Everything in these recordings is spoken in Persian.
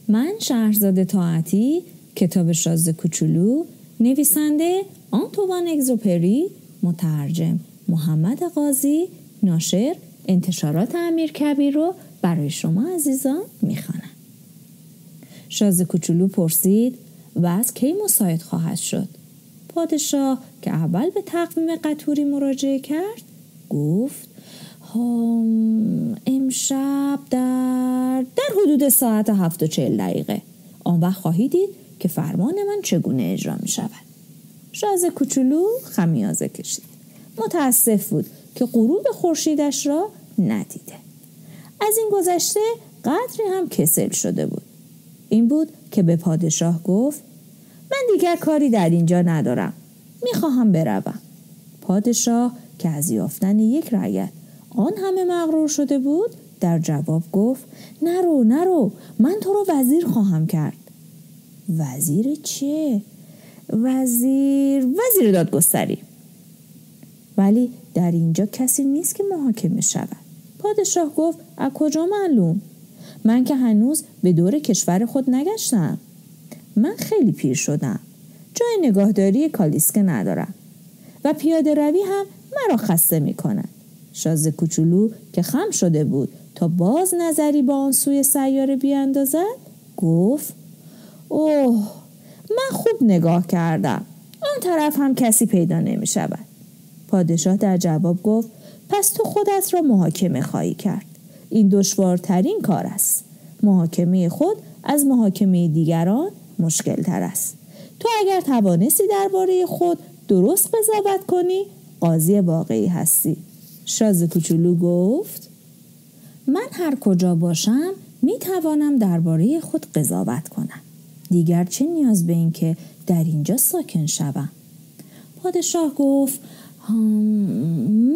من شهرزاد طاعتی، کتاب شاز کوچولو، نویسنده آنتوان اگزوپری، مترجم محمد قاضی، ناشر انتشارات امیرکبیر رو برای شما عزیزان میخوانم. شاز کوچولو پرسید و از کی مساعد خواهد شد؟ پادشاه که اول به تقویم قطوری مراجعه کرد گفت امشب در حدود ساعت 7:40 آن وقت خواهید دید که فرمان من چگونه اجرا می شود. شاز کوچولو خمیازه کشید. متاسف بود که غروب خورشیدش را ندیده. از این گذشته قدری هم کسل شده بود. این بود که به پادشاه گفت من دیگر کاری در اینجا ندارم. میخواهم بروم. پادشاه که از یافتن یک رعیت آن همه مغرور شده بود در جواب گفت نرو من تو رو وزیر خواهم کرد. وزیر چه؟ وزیر دادگستری. ولی در اینجا کسی نیست که محاکمه شود. پادشاه گفت از کجا معلوم؟ من که هنوز به دور کشور خود نگشتم. من خیلی پیر شدم. جای نگاهداری کالسکه ندارم و پیاده روی هم مرا خسته می کند. شاز کوچولو که خم شده بود تا باز نظری با آن سوی سیاره بیاندازد گفت من خوب نگاه کردم. آن طرف هم کسی پیدا نمی شود. پادشاه در جواب گفت پس تو خودت را محاکمه خواهی کرد. این دشوارترین کار است. محاکمه خود از محاکمه دیگران مشکل تر است. تو اگر توانستی درباره خود درست قضاوت کنی قاضی واقعی هستی. شاز کوچولو گفت من هر کجا باشم می توانم درباره خود قضاوت کنم. دیگر چه نیاز به این که در اینجا ساکن شوم؟ پادشاه گفت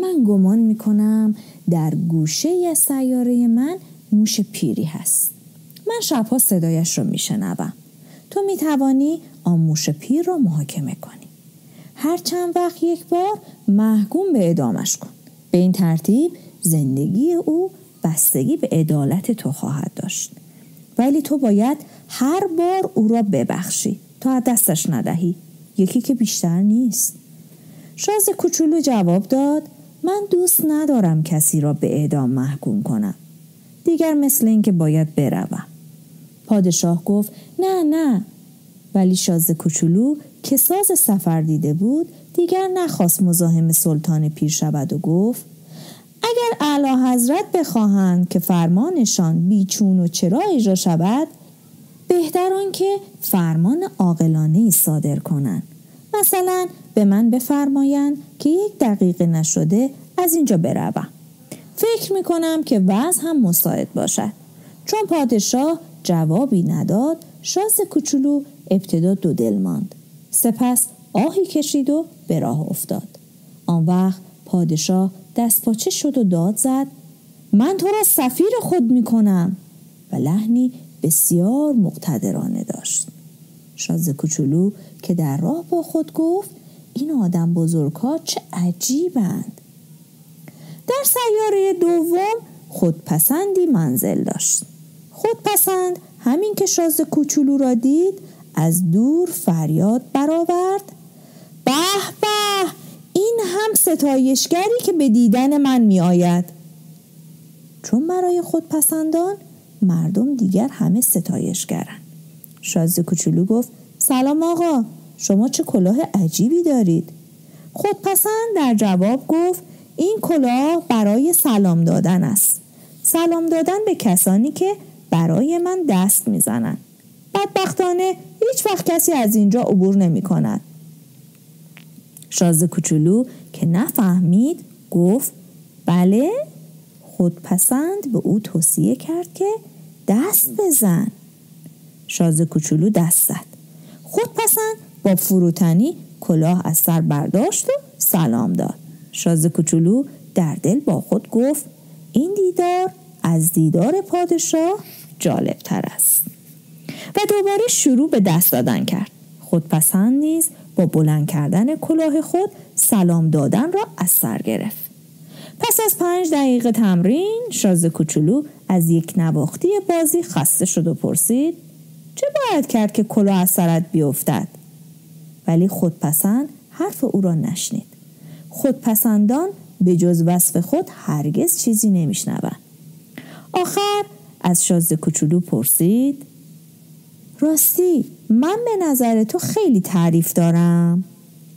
من گمان می کنم در گوشه از سیاره من موش پیری هست. من شبها صدایش را می شنوم. تو می توانی آن موش پیر را محاکمه کنی. هر چند وقت یک بار محکوم به اعدامش کن. به این ترتیب زندگی او بستگی به عدالت تو خواهد داشت. ولی تو باید هر بار او را ببخشی تا دستش ندهی. یکی که بیشتر نیست. شاز کوچولو جواب داد من دوست ندارم کسی را به اعدام محکوم کنم. دیگر مثل این که باید بروم. پادشاه گفت نه. ولی شاز کوچولو که ساز سفر دیده بود دیگر نخواست مزاحم سلطان پیر شود و گفت اگر اعلی حضرت بخواهند که فرمانشان بیچون و چرا اجرا شود بهتر آن که فرمان عاقلانه‌ای صادر کنند. مثلا به من بفرمایند که 1 دقیقه نشده از اینجا بروم. فکر میکنم که وضع هم مساعد باشد. چون پادشاه جوابی نداد شاز کوچولو ابتدا 2 دل ماند. سپس آهی کشید و به راه افتاد. آن وقت پادشاه دست پاچه شد و داد زد من تو را سفیر خود میکنم و لحنی بسیار مقتدرانه داشت. شاز کوچولو که در راه با خود گفت این آدم بزرگ‌ها چه عجیبند. در سیاره دوم خودپسندی منزل داشت. خودپسند همین که شاز کوچولو را دید از دور فریاد برآورد به به این هم ستایشگری که به دیدن من می آید. چون برای خودپسندان مردم دیگر همه ستایشگرند. شاز کوچولو گفت سلام آقا شما چه کلاه عجیبی دارید. خودپسند در جواب گفت این کلاه برای سلام دادن است. سلام دادن به کسانی که برای من دست میزنند. بدبختانه هیچ وقت کسی از اینجا عبور نمی کند. شاز کوچولو که نفهمید گفت بله. خودپسند به او توصیه کرد که دست بزن. شاز کوچولو دست زد. خودپسند با فروتنی کلاه از سر برداشت و سلام داد. شاز کوچولو در دل با خود گفت این دیدار از دیدار پادشاه جالب تر است و دوباره شروع به دست دادن کرد. خودپسند نیز با بلند کردن کلاه خود سلام دادن را از سر گرفت. پس از 5 دقیقه تمرین شاز کوچولو از یک نواختی بازی خسته شد و پرسید چه باید کرد که کلاه از سرت بیفتد؟ ولی خودپسند حرف او را نشنید. خودپسندان به جز وصف خود هرگز چیزی نمیشنوند. آخر از شازده کوچولو پرسید: راستی من به نظر تو خیلی تعریف دارم؟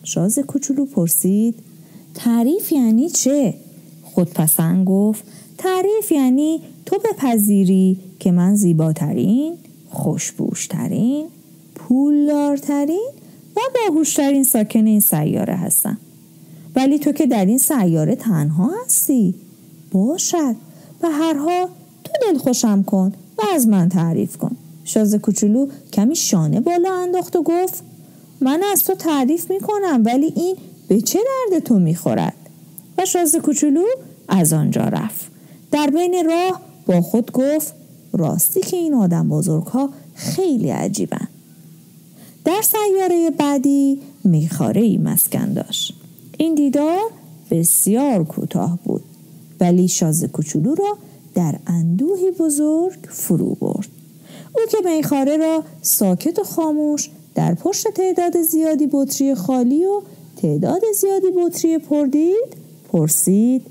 شازده کوچولو پرسید: تعریف یعنی چه؟ خودپسند گفت: تعریف یعنی تو بپذیری که من زیباترین، خوشبوشترین، پولدارترین و باهوشترین ساکن این سیاره هستم. ولی تو که در این سیاره تنها هستی. باشد، به هر حال تو دلخوشم کن و از من تعریف کن. شازده کوچولو کمی شانه بالا انداخت و گفت: من از تو تعریف میکنم، ولی این به چه درد تو میخورد؟ و شازده کوچولو از آنجا رفت. در بین راه با خود گفت: راستی که این آدم بزرگها خیلی عجیبن. در سیاره بعدی میخاره‌ای مسکن داشت. این دیدار بسیار کوتاه بود، ولی شازده کوچولو را در اندوهی بزرگ فرو برد. او که میخاره را ساکت و خاموش در پشت تعداد زیادی بطری خالی و تعداد زیادی بطری پر دید، پرسید: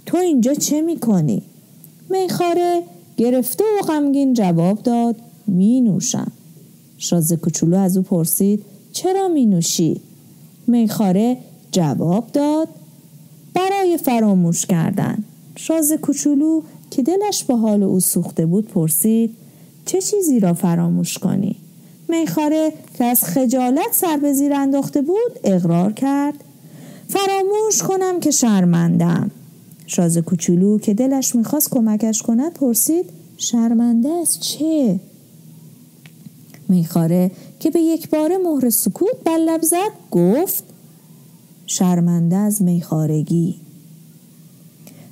تو اینجا چه میکنی؟ میخاره گرفته و غمگین جواب داد: می نوشم. شازده کوچولو از او پرسید: چرا می نوشی؟ میخاره جواب داد: برای فراموش کردن. شازده کوچولو که دلش به حال او سوخته بود پرسید: چه چیزی را فراموش کنی؟ میخاره که از خجالت سر به زیر انداخته بود اقرار کرد: فراموش کنم که شرمندم. شازده کوچولو که دلش میخواست کمکش کند پرسید: شرمنده از چه؟ میخاره که به یک بار مهر سکوت بر لب زد گفت: شرمنده از میخارگی.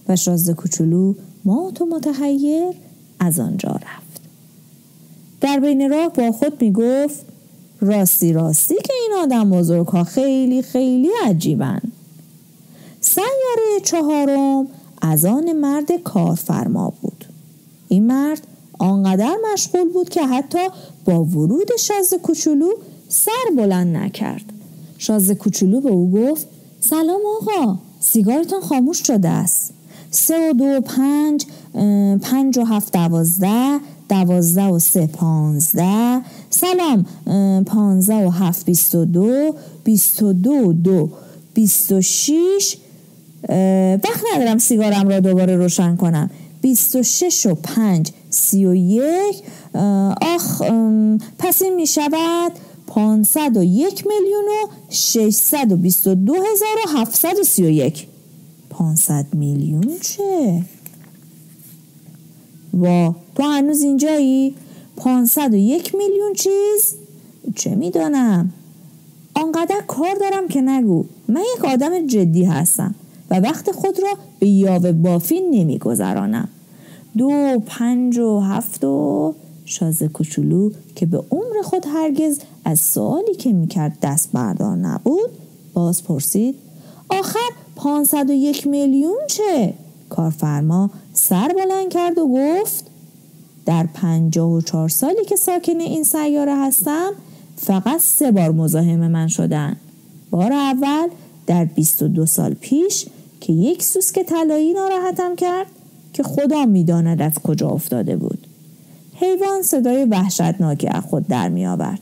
و شازده کوچولو مات و متحیر از آنجا رفت. در بین راه با خود میگفت: راستی که این آدم بزرگها خیلی خیلی عجیبن. سیاره چهارم از آن مرد کارفرما بود. این مرد آنقدر مشغول بود که حتی با ورود شازده کوچولو سر بلند نکرد. شازده کوچولو به او گفت: سلام آقا، سیگارتان خاموش شده است. 3 و 2 5 5 و 7 12 12 و 3 15. سلام. 15 و 7 22 22 و 2 26. وقت ندارم سیگارم را دوباره روشن کنم. 26 و 5 31. آخ، پس این می شود 501,622,731. 500 میلیون چه؟ وا، تو هنوز اینجایی؟ 501 میلیون چیز؟ چه میدانم؟ آنقدر کار دارم که نگو. من یک آدم جدی هستم و وقت خود را به یاوه بافی نمی گذرانم. 2 5 و 7 و... شازده کوچولو که به عمر خود هرگز از سوالی که میکرد دست بردار نبود باز پرسید: آخر 501 میلیون چه؟ کارفرما سر بلند کرد و گفت: در 54 سالی که ساکن این سیاره هستم فقط 3 بار مزاحم من شدن. بار اول در 22 سال پیش که یک سوسک طلایی ناراحتم کرد که خدا میداند از کجا افتاده بود. حیوان صدای وحشتناکی از خود در می آورد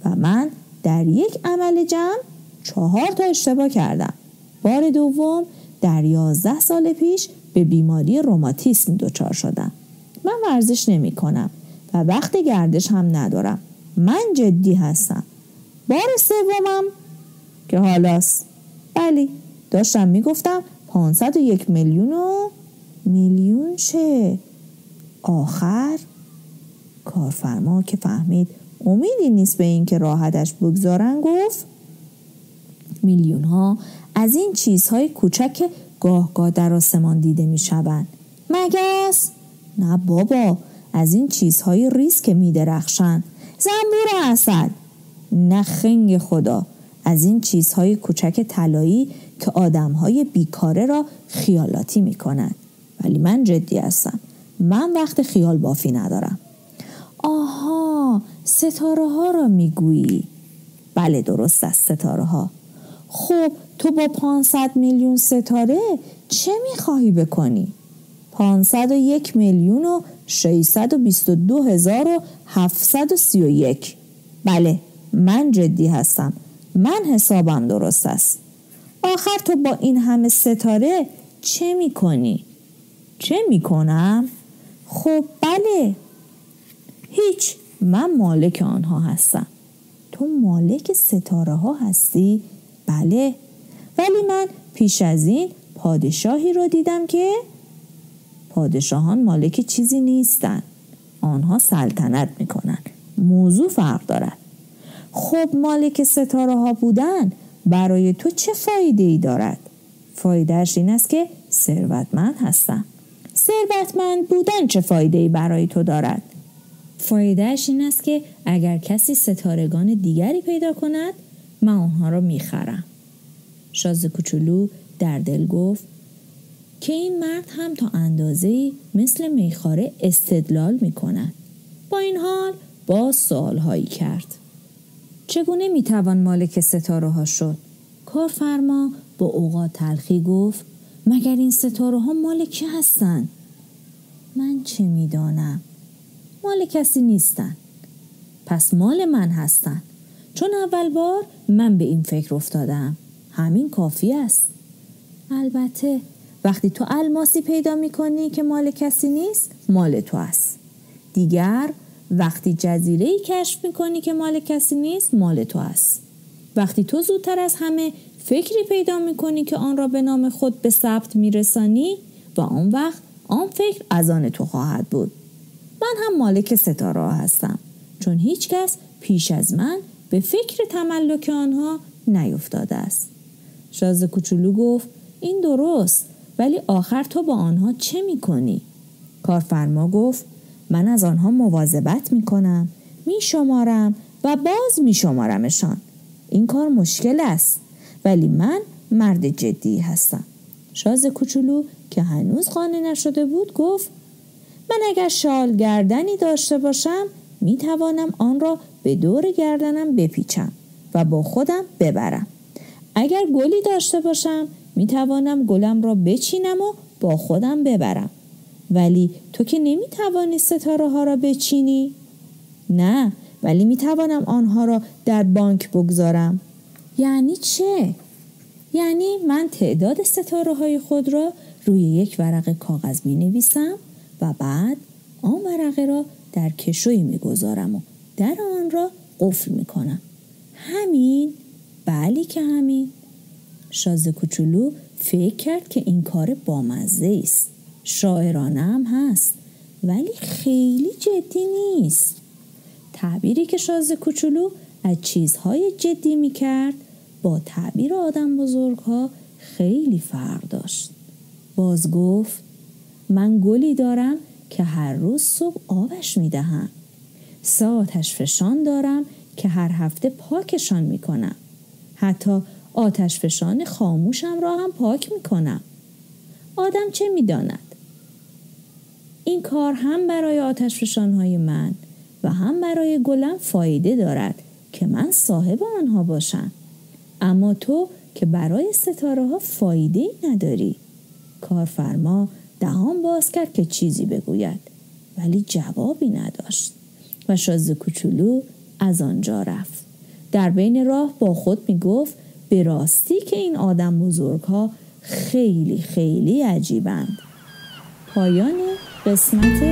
و من در یک عمل جمع 4 تا اشتباه کردم. بار دوم در 11 سال پیش به بیماری روماتیسم دچار شدم. من ورزش نمی کنم و وقت گردش هم ندارم. من جدی هستم. بار سومم که حالاست. بلی، داشتم می گفتم 501 میلیون چه؟ آخر کارفرما که فهمید امیدی نیست به این که راحتش بگذارن گفت: میلیون ها از این چیزهای کوچک گاه در آسمان دیده می شوند. مگس؟ نه بابا، از این چیزهای ریز که می درخشن. زنبور عسل؟ نه خنگ خدا، از این چیزهای کوچک طلایی که آدمهای بیکاره را خیالاتی می کنند. ولی من جدی هستم. من وقت خیال بافی ندارم. آها، ستاره ها را میگویی. بله درست است، ستاره ها. خب تو با 500 میلیون ستاره چه میخواهی بکنی؟ 501,622,731. بله من جدی هستم، من حسابم درست است. آخر تو با این همه ستاره چه میکنی؟ چه میکنم؟ خب بله هیچ، من مالک آنها هستم. تو مالک ستاره ها هستی؟ بله، ولی من پیش از این پادشاهی رو دیدم که پادشاهان مالک چیزی نیستن، آنها سلطنت میکنن. موضوع فرق دارد. خب مالک ستاره ها بودن برای تو چه فایده ای دارد؟ فایدهش این است که ثروتمند هستم. ثروتمند بودن چه فایده ای برای تو دارد؟ فایدهش این است که اگر کسی ستارگان دیگری پیدا کند من آنها را میخرم. شاز کوچولو در دل گفت که این مرد هم تا اندازه‌ای مثل میخواره استدلال میکند. با این حال باز سوالهایی کرد. چگونه میتوان مالک ستاره ها شد؟ کارفرما با اوقات تلخی گفت مگر این ستاره ها مال کی هستند؟ من چه میدانم؟ مال کسی نیستن. پس مال من هستن، چون اول بار من به این فکر افتادم. همین کافی است. البته وقتی تو الماسی پیدا میکنی که مال کسی نیست، مال تو است. دیگر وقتی جزیره‌ای کشف میکنی که مال کسی نیست، مال تو است. وقتی تو زودتر از همه فکری پیدا میکنی که آن را به نام خود به ثبت میرسانی و آن وقت آن فکر از آن تو خواهد بود. من هم مالک ستاره ها هستم، چون هیچ کس پیش از من به فکر تملک آنها نیفتاده است. شاز کوچولو گفت این درست، ولی آخر تو با آنها چه میکنی؟ کارفرما گفت من از آنها مواظبت میکنم، میشمارم و باز میشمارمشان. این کار مشکل است، ولی من مرد جدی هستم. شاز کوچولو که هنوز قانع نشده بود گفت من اگر شال گردنی داشته باشم میتوانم آن را به دور گردنم بپیچم و با خودم ببرم. اگر گلی داشته باشم میتوانم گلم را بچینم و با خودم ببرم. ولی تو که نمیتوانی ستاره ها را بچینی؟ نه، ولی میتوانم آنها را در بانک بگذارم. یعنی چه؟ یعنی من تعداد ستاره های خود را روی یک ورق کاغذ می نویسم و بعد آن ورقه را در کشویی می گذارم و در آن را قفل می کنم. همین؟ بلی که همین. شاز کوچولو فکر کرد که این کار بامزه است. شاعرانه هم هست، ولی خیلی جدی نیست. تعبیری که شاز کوچولو از چیزهای جدی می کرد با تعبیر آدم بزرگها خیلی فرق داشت. باز گفت من گلی دارم که هر روز صبح آبش می دهم. 3 آتشفشان دارم که هر هفته پاکشان می کنم. حتی آتشفشان خاموشم را هم پاک می کنم. آدم چه می داند؟ این کار هم برای آتشفشانهای من و هم برای گلم فایده دارد که من صاحب آنها باشم. اما تو که برای ستاره ها فایده نداری. کارفرما دهان باز کرد که چیزی بگوید، ولی جوابی نداشت و شاز کوچولو از آنجا رفت. در بین راه با خود می گفت به راستی که این آدم بزرگ ها خیلی خیلی عجیبند. پایان قسمت